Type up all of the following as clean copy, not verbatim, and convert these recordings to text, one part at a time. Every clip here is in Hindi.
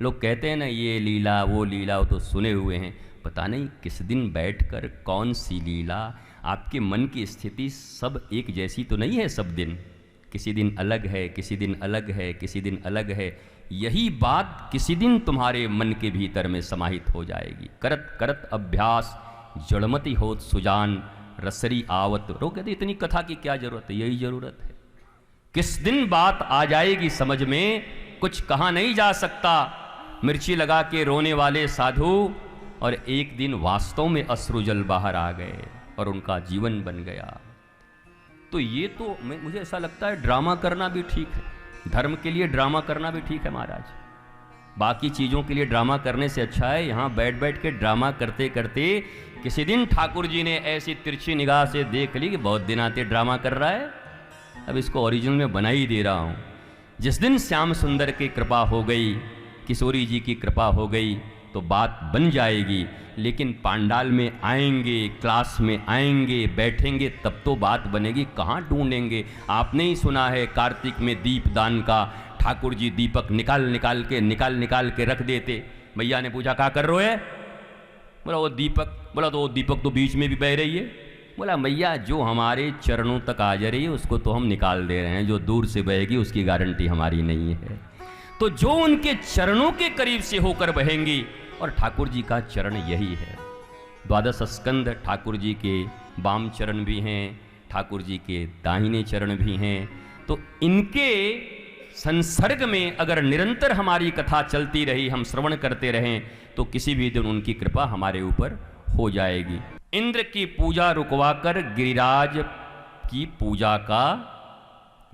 लोग कहते हैं ना ये लीला वो लीला, वो तो सुने हुए हैं, पता नहीं किस दिन बैठकर कौन सी लीला। आपके मन की स्थिति सब एक जैसी तो नहीं है सब दिन, किसी दिन अलग है, किसी दिन अलग है, किसी दिन अलग है। यही बात किसी दिन तुम्हारे मन के भीतर में समाहित हो जाएगी। करत करत अभ्यास जड़मति होत सुजान, रसरी आवत रो। कहते इतनी कथा की क्या जरूरत है, यही जरूरत है। किस दिन बात आ जाएगी समझ में, कुछ कहा नहीं जा सकता। मिर्ची लगा के रोने वाले साधु और एक दिन वास्तव में अश्रुजल बाहर आ गए और उनका जीवन बन गया। तो ये तो मुझे ऐसा लगता है ड्रामा करना भी ठीक है, धर्म के लिए ड्रामा करना भी ठीक है महाराज। बाकी चीज़ों के लिए ड्रामा करने से अच्छा है यहाँ बैठ बैठ के ड्रामा करते करते किसी दिन ठाकुर जी ने ऐसी तिरछी निगाह से देख ली कि बहुत दिन आते ड्रामा कर रहा है, अब इसको ओरिजिनल में बना ही दे रहा हूँ। जिस दिन श्याम सुंदर की कृपा हो गई, किशोरी जी की कृपा हो गई, तो बात बन जाएगी। लेकिन पांडाल में आएंगे, क्लास में आएंगे, बैठेंगे तब तो बात बनेगी, कहाँ ढूंढेंगे। आपने ही सुना है कार्तिक में दीप दान का, ठाकुर जी दीपक निकाल निकाल के रख देते। भैया ने पूछा क्या कर रहे हो? बोला वो दीपक। बोला तो वो दीपक तो बीच में भी बह रही है। बोला भैया जो हमारे चरणों तक आ जा रही है उसको तो हम निकाल दे रहे हैं, जो दूर से बहेगी उसकी गारंटी हमारी नहीं है। तो जो उनके चरणों के करीब से होकर बहेंगी, और ठाकुर जी का चरण यही है। द्वादश स्कंद ठाकुर जी के वाम चरण भी हैं, ठाकुर जी के दाहिने चरण भी हैं। तो इनके संसर्ग में अगर निरंतर हमारी कथा चलती रही, हम श्रवण करते रहें, तो किसी भी दिन उनकी कृपा हमारे ऊपर हो जाएगी। इंद्र की पूजा रुकवाकर गिरिराज की पूजा का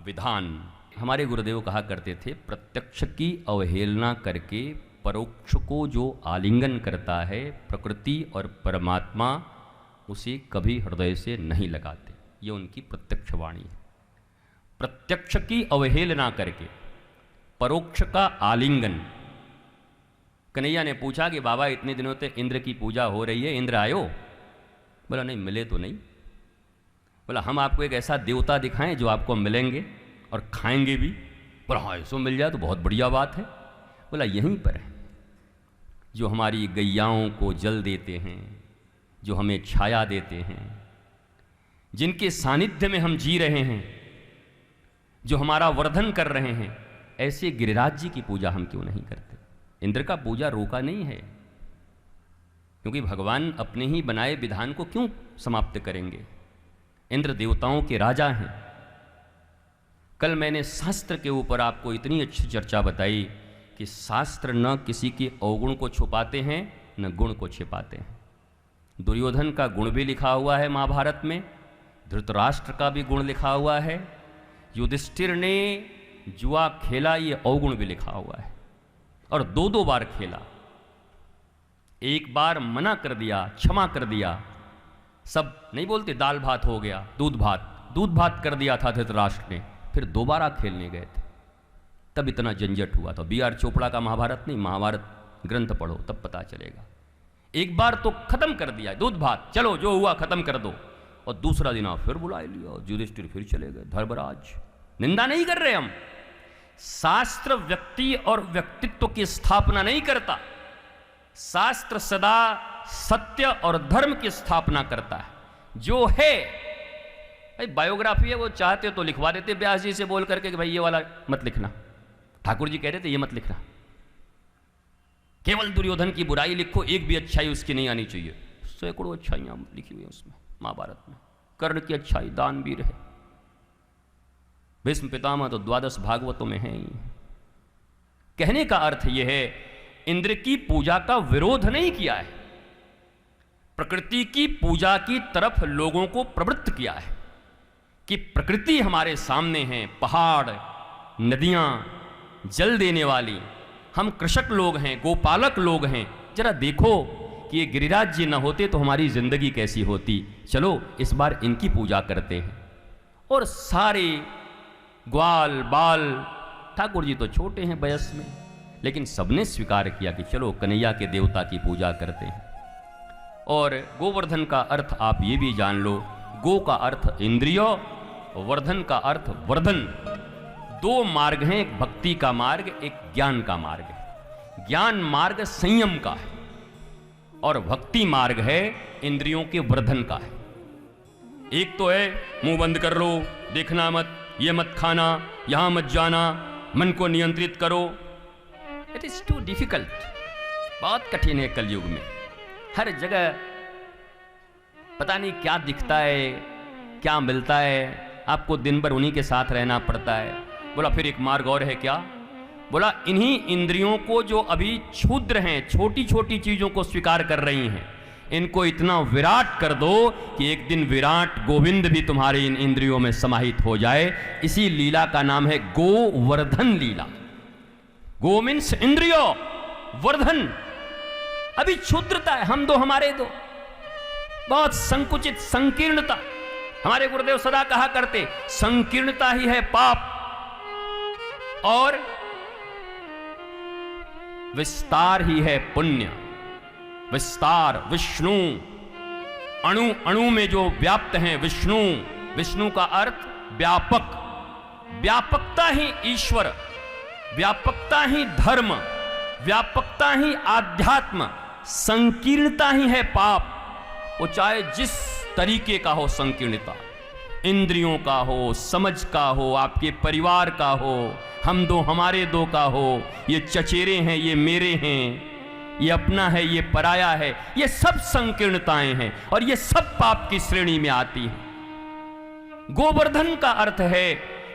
विधान। हमारे गुरुदेव कहा करते थे, प्रत्यक्ष की अवहेलना करके परोक्ष को जो आलिंगन करता है, प्रकृति और परमात्मा उसे कभी हृदय से नहीं लगाते। ये उनकी प्रत्यक्ष वाणी है। प्रत्यक्ष की अवहेलना करके परोक्ष का आलिंगन। कन्हैया ने पूछा कि बाबा इतने दिनों से इंद्र की पूजा हो रही है, इंद्र आयो? बोला नहीं, मिले तो नहीं। बोला हम आपको एक ऐसा देवता दिखाएं जो आपको मिलेंगे और खाएंगे भी। बोला हाँ ऐसो मिल जाए तो बहुत बढ़िया बात है। बोला यहीं पर है, जो हमारी गैयाओं को जल देते हैं, जो हमें छाया देते हैं, जिनके सानिध्य में हम जी रहे हैं, जो हमारा वर्धन कर रहे हैं, ऐसे गिरिराज जी की पूजा हम क्यों नहीं करते? इंद्र का पूजा रोका नहीं है, क्योंकि भगवान अपने ही बनाए विधान को क्यों समाप्त करेंगे? इंद्र देवताओं के राजा हैं। कल मैंने शास्त्र के ऊपर आपको इतनी अच्छी चर्चा बताई कि शास्त्र न किसी के अवगुण को छुपाते हैं न गुण को छिपाते हैं। दुर्योधन का गुण भी लिखा हुआ है महाभारत में, धृतराष्ट्र का भी गुण लिखा हुआ है, युधिष्ठिर ने जुआ खेला ये अवगुण भी लिखा हुआ है, और दो दो बार खेला। एक बार मना कर दिया, क्षमा कर दिया, सब नहीं बोलते दाल भात हो गया, दूध भात कर दिया था धृतराष्ट्र ने, फिर दोबारा खेलने गए थे, तब इतना झंझट हुआ था। B.R. चोपड़ा का महाभारत नहीं, महाभारत ग्रंथ पढ़ो तब पता चलेगा। एक बार तो खत्म कर दिया दूध भात, चलो जो हुआ खत्म कर दो, और दूसरा दिन आप फिर बुला लिया, युधिष्ठिर फिर चले गए। धर्मराज, निंदा नहीं कर रहे हम, शास्त्र व्यक्ति और व्यक्तित्व की स्थापना नहीं करता, शास्त्र सदा सत्य और धर्म की स्थापना करता है। जो है भाई बायोग्राफी है, वो चाहते तो लिखवा देते व्यास जी से बोल करके कि भाई ये वाला मत लिखना, ठाकुर जी कह रहे थे ये मत लिखना, केवल दुर्योधन की बुराई लिखो, एक भी अच्छाई उसकी नहीं आनी चाहिए। सैकड़ों अच्छाइयां लिखी हुई है उसमें महाभारत में। कर्ण की अच्छाई दानवीर है, भीष्म पितामह तो द्वादश भागवतों में है ही। कहने का अर्थ यह है, इंद्र की पूजा का विरोध नहीं किया है, प्रकृति की पूजा की तरफ लोगों को प्रवृत्त किया है कि प्रकृति हमारे सामने है, पहाड़, नदियां, जल देने वाली, हम कृषक लोग हैं, गोपालक लोग हैं, जरा देखो कि ये गिरिराज जी न होते तो हमारी जिंदगी कैसी होती। चलो इस बार इनकी पूजा करते हैं। और सारे ग्वाल बाल, ठाकुर जी तो छोटे हैं वयस में, लेकिन सबने स्वीकार किया कि चलो कन्हैया के देवता की पूजा करते हैं। और गोवर्धन का अर्थ आप ये भी जान लो, गो का अर्थ इंद्रिय, वर्धन का अर्थ वर्धन। दो मार्ग हैं, एक भक्ति का मार्ग, एक ज्ञान का मार्ग है। ज्ञान मार्ग संयम का है और भक्ति मार्ग है इंद्रियों के वर्धन का है। एक तो है मुंह बंद कर लो, देखना मत, ये मत खाना, यहां मत जाना, मन को नियंत्रित करो। इट इज टू डिफिकल्ट, बहुत कठिन है कलयुग में। हर जगह पता नहीं क्या दिखता है, क्या मिलता है, आपको दिन भर उन्हीं के साथ रहना पड़ता है। बोला फिर एक मार्ग और है क्या? बोला इन्हीं इंद्रियों को जो अभी क्षुद्र हैं, छोटी छोटी चीजों को स्वीकार कर रही हैं, इनको इतना विराट कर दो कि एक दिन विराट गोविंद भी तुम्हारी इन इंद्रियों में समाहित हो जाए। इसी लीला का नाम है गोवर्धन लीला। गो मीन्स इंद्रियो, वर्धन। अभी क्षुद्रता है, हम दो हमारे दो, बहुत संकुचित संकीर्णता। हमारे गुरुदेव सदा कहा करते संकीर्णता ही है पाप और विस्तार ही है पुण्य। विस्तार विष्णु, अणु अणु में जो व्याप्त हैं विष्णु, विष्णु का अर्थ व्यापक। व्यापकता ही ईश्वर, व्यापकता ही धर्म, व्यापकता ही आध्यात्म, संकीर्णता ही है पाप। वो चाहे जिस तरीके का हो संकीर्णता, इंद्रियों का हो, समझ का हो, आपके परिवार का हो, हम दो हमारे दो का हो, ये चचेरे हैं, ये मेरे हैं, ये अपना है, ये पराया है, ये सब संकीर्णताएं हैं और ये सब पाप की श्रेणी में आती हैं। गोवर्धन का अर्थ है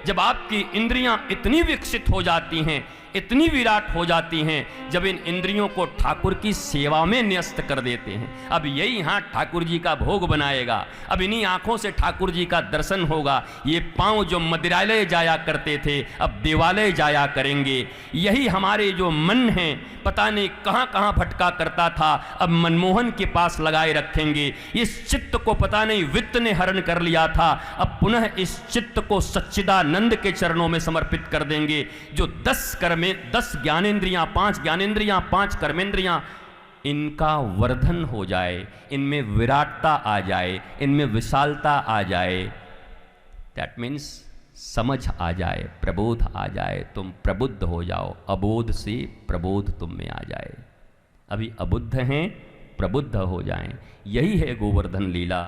जब आपकी इंद्रियां इतनी विकसित हो जाती हैं, इतनी विराट हो जाती हैं, जब इन इंद्रियों को ठाकुर की सेवा में न्यस्त कर देते हैं। अब यही हाथ ठाकुर जी का भोग बनाएगा, अब इन्हीं आंखों से ठाकुर जी का दर्शन होगा। ये पांव जो मंदिरालय जाया करते थे अब देवालय जाया करेंगे। यही हमारे जो मन है पता नहीं कहां कहां भटका करता था, अब मनमोहन के पास लगाए रखेंगे। इस चित्त को पता नहीं वित्त ने हरण कर लिया था, अब पुनः इस चित्त को सच्चिदानंद के चरणों में समर्पित कर देंगे। जो 10 ज्ञानेंद्रियां, 5 ज्ञानेंद्रियां, 5 कर्मेंद्रियां, इनका वर्धन हो जाए, इनमें विराटता आ जाए, इनमें विशालता आ जाए। दैट मीन्स समझ आ जाए, प्रबोध आ जाए, तुम प्रबुद्ध हो जाओ, अबोध से प्रबोध तुम में आ जाए। अभी अबुद्ध हैं, प्रबुद्ध हो जाएं। यही है गोवर्धन लीला।